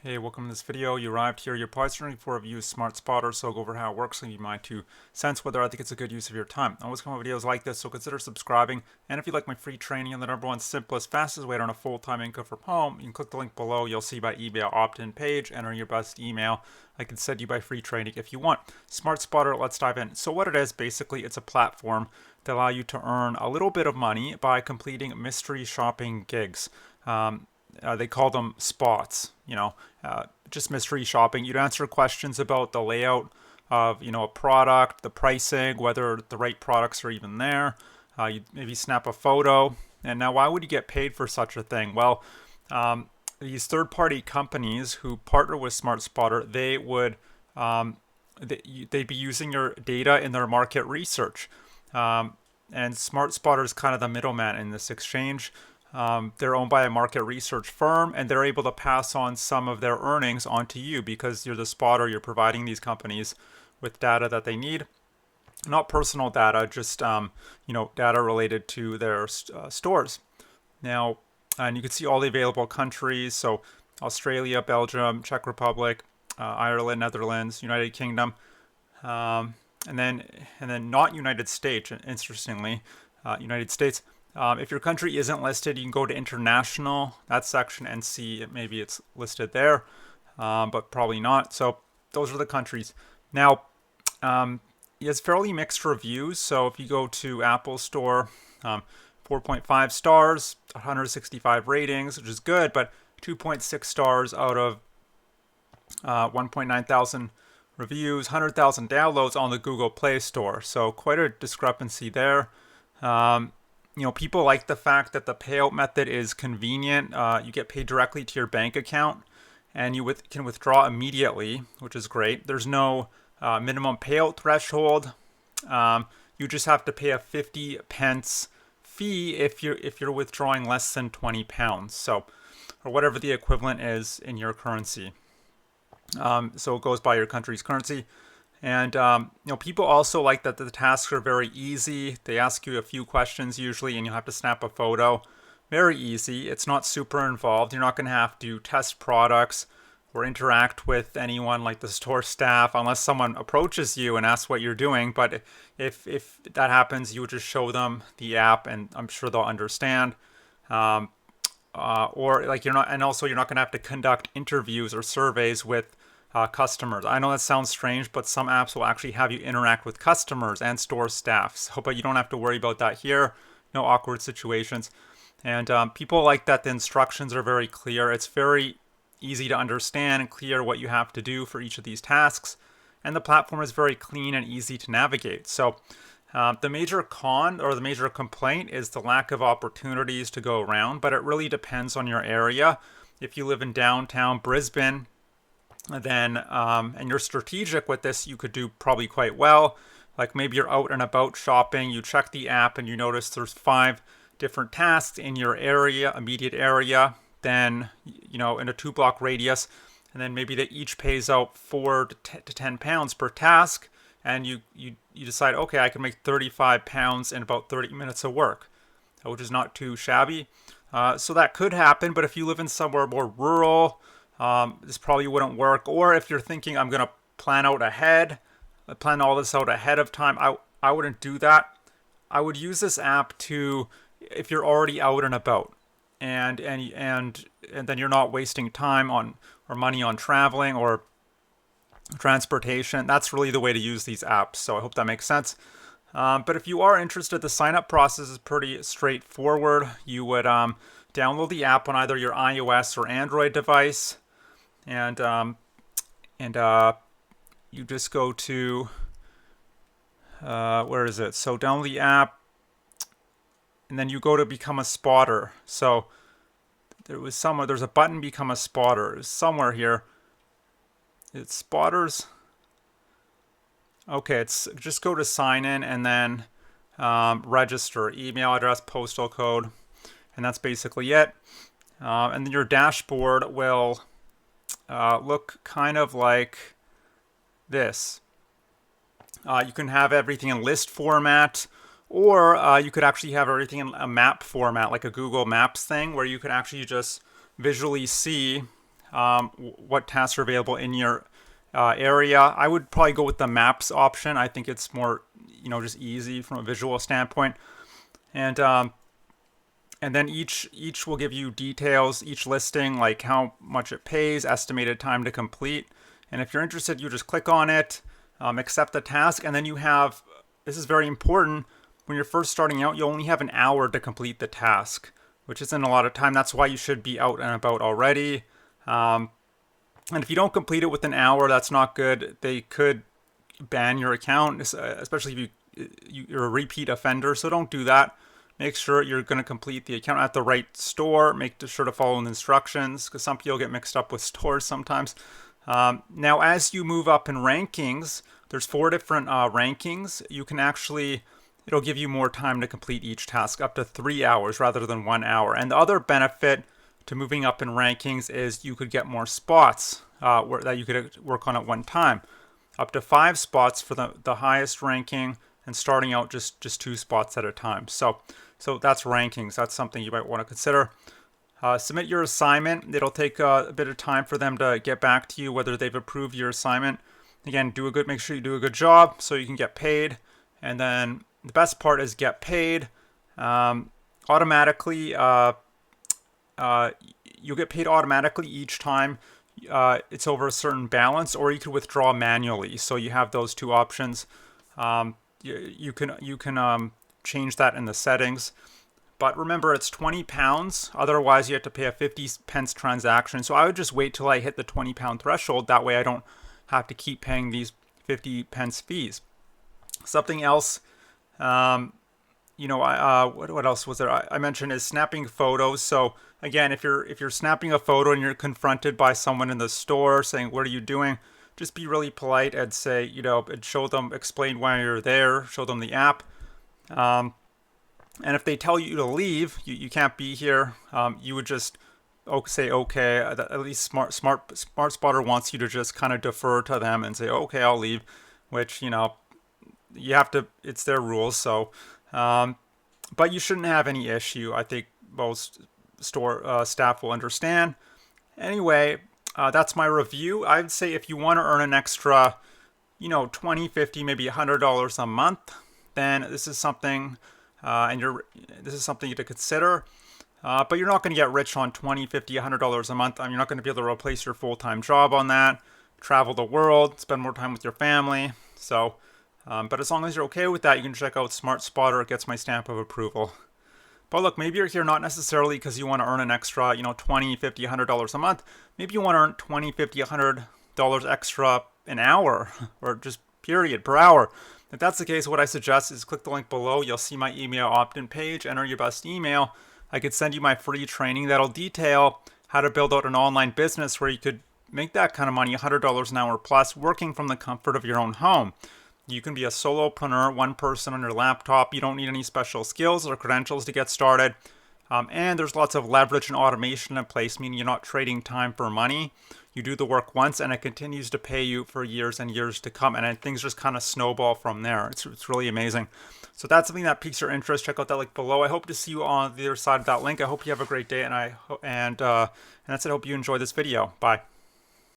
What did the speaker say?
Hey, welcome to this video. You arrived here. You're probably searching for a view SmartSpotter, so I'll go over how it works and give you my 2 cents whether I think it's a good use of your time. I always come with videos like this, so consider subscribing. And if you like my free training and the #1 simplest, fastest way to earn a full-time income from home, you can click the link below. You'll see my email opt-in page. Enter your best email. I can send you my free training if you want. SmartSpotter, let's dive in. So what it is, basically, it's a platform that allows you to earn a little bit of money by completing mystery shopping gigs. They call them spots, just mystery shopping. You'd answer questions about the layout of, a product, the pricing, whether the right products are even there. You'd maybe snap a photo. And now, why would you get paid for such a thing? Well, these third-party companies who partner with SmartSpotter, they'd be using your data in their market research. And SmartSpotter is kind of the middleman in this exchange. They're owned by a market research firm, and they're able to pass on some of their earnings onto you because you're the spotter. You're providing these companies with data that they need, not personal data, just data related to their stores. Now, and you can see all the available countries. So Australia, Belgium, Czech Republic, Ireland, Netherlands, United Kingdom, and then not United States. Interestingly, United States. If your country isn't listed, you can go to international, that section, and see maybe it's listed there, but probably not. So those are the countries. Now, it has fairly mixed reviews. So if you go to Apple Store, 4.5 stars, 165 ratings, which is good, but 2.6 stars out of 1.9 thousand reviews, 100,000 downloads on the Google Play Store. So quite a discrepancy there. People like the fact that the payout method is convenient. You get paid directly to your bank account, and you can withdraw immediately, which is great. There's no minimum payout threshold. You just have to pay a 50 pence fee if you're withdrawing less than 20 pounds, so or whatever the equivalent is in your currency. So it goes by your country's currency. And people also like that the tasks are very easy. They ask you a few questions usually, and you have to snap a photo. Very easy. It's not super involved. You're not going to have to test products or interact with anyone like the store staff unless someone approaches you and asks what you're doing. But if that happens, you would just show them the app, and I'm sure they'll understand. Or like you're not going to have to conduct interviews or surveys with customers. I know that sounds strange, but some apps will actually have you interact with customers and store staff. So, but you don't have to worry about that here. No awkward situations. And people like that the instructions are very clear. It's very easy to understand and clear what you have to do for each of these tasks. And the platform is very clean and easy to navigate. So the major con or the major complaint is the lack of opportunities to go around, but it really depends on your area. If you live in downtown Brisbane, then and you're strategic with this, you could do probably quite well. Like maybe you're out and about shopping, you check the app and you notice there's 5 different tasks in your area, immediate area, then in a 2-block radius, and then maybe they each pays out 4 to 10 pounds per task, and you decide, okay, I can make 35 pounds in about 30 minutes of work, which is not too shabby. So that could happen, but if you live in somewhere more rural, this probably wouldn't work. Or if you're thinking, I'm going to plan all this out ahead of time, I wouldn't do that. I would use this app if you're already out and about, and then you're not wasting time or money on traveling or transportation. That's really the way to use these apps. So I hope that makes sense. But if you are interested, the sign-up process is pretty straightforward. You would download the app on either your iOS or Android device. And you just go to where is it? So download the app, and then you go to become a spotter. So there's a button, become a spotter. It's somewhere here. It's spotters. Okay, it's just go to sign in and then register, email address, postal code, and that's basically it. And then your dashboard will look kind of like this. You can have everything in list format, or you could actually have everything in a map format, like a Google Maps thing, where you could actually just visually see what tasks are available in your area. I would probably go with the maps option. I think it's more, just easy from a visual standpoint. And then each will give you details, each listing, like how much it pays, estimated time to complete. And if you're interested, you just click on it, accept the task, and then you have, this is very important, when you're first starting out, you only have an hour to complete the task, which isn't a lot of time. That's why you should be out and about already. And if you don't complete it within an hour, that's not good. They could ban your account, especially if you're a repeat offender, so don't do that. Make sure you're going to complete the account at the right store. Make sure to follow the instructions, because some people get mixed up with stores sometimes. Now, as you move up in rankings, there's 4 different rankings. You can actually, it'll give you more time to complete each task, up to 3 hours rather than 1 hour. And the other benefit to moving up in rankings is you could get more spots that you could work on at one time. Up to 5 spots for the highest ranking, and starting out just 2 spots at a time. So that's rankings. That's something you might want to consider. Submit your assignment. It'll take a bit of time for them to get back to you whether they've approved your assignment. Again, make sure you do a good job so you can get paid. And then the best part is get paid automatically. You'll get paid automatically each time it's over a certain balance, or you could withdraw manually. So you have those 2 options. You can change that in the settings. But remember, it's £20. Otherwise, you have to pay a 50 pence transaction. So I would just wait till I hit the £20 threshold. That way I don't have to keep paying these 50 pence fees. Something else, what else was there? I mentioned is snapping photos. So again, if you're snapping a photo and you're confronted by someone in the store saying, "What are you doing?" just be really polite and say, and show them, explain why you're there, show them the app. And if they tell you to leave, you can't be here, you would just say, okay. At least SmartSpotter wants you to just kind of defer to them and say, okay, I'll leave, which, you have to, it's their rules. So, but you shouldn't have any issue. I think most store staff will understand. Anyway, that's my review. I'd say if you want to earn an extra, $20, $50, maybe $100 a month, then this is something, this is something to consider. But you're not going to get rich on $20, $50, $100 a month. You're not going to be able to replace your full-time job on that. Travel the world, spend more time with your family. So, but as long as you're okay with that, you can check out SmartSpotter. It gets my stamp of approval. But look, maybe you're here not necessarily because you want to earn an extra, $20, $50, $100 a month. Maybe you want to earn $20, $50, $100 extra an hour, or just period per hour. If that's the case, what I suggest is click the link below. You'll see my email opt-in page. Enter your best email. I could send you my free training that'll detail how to build out an online business where you could make that kind of money, $100 an hour plus, working from the comfort of your own home. You can be a solopreneur, one person on your laptop. You don't need any special skills or credentials to get started. And there's lots of leverage and automation in place, meaning you're not trading time for money. You do the work once and it continues to pay you for years and years to come. And things just kind of snowball from there. It's really amazing. So that's something that piques your interest. Check out that link below. I hope to see you on the other side of that link. I hope you have a great day. And that's it. I hope you enjoy this video. Bye.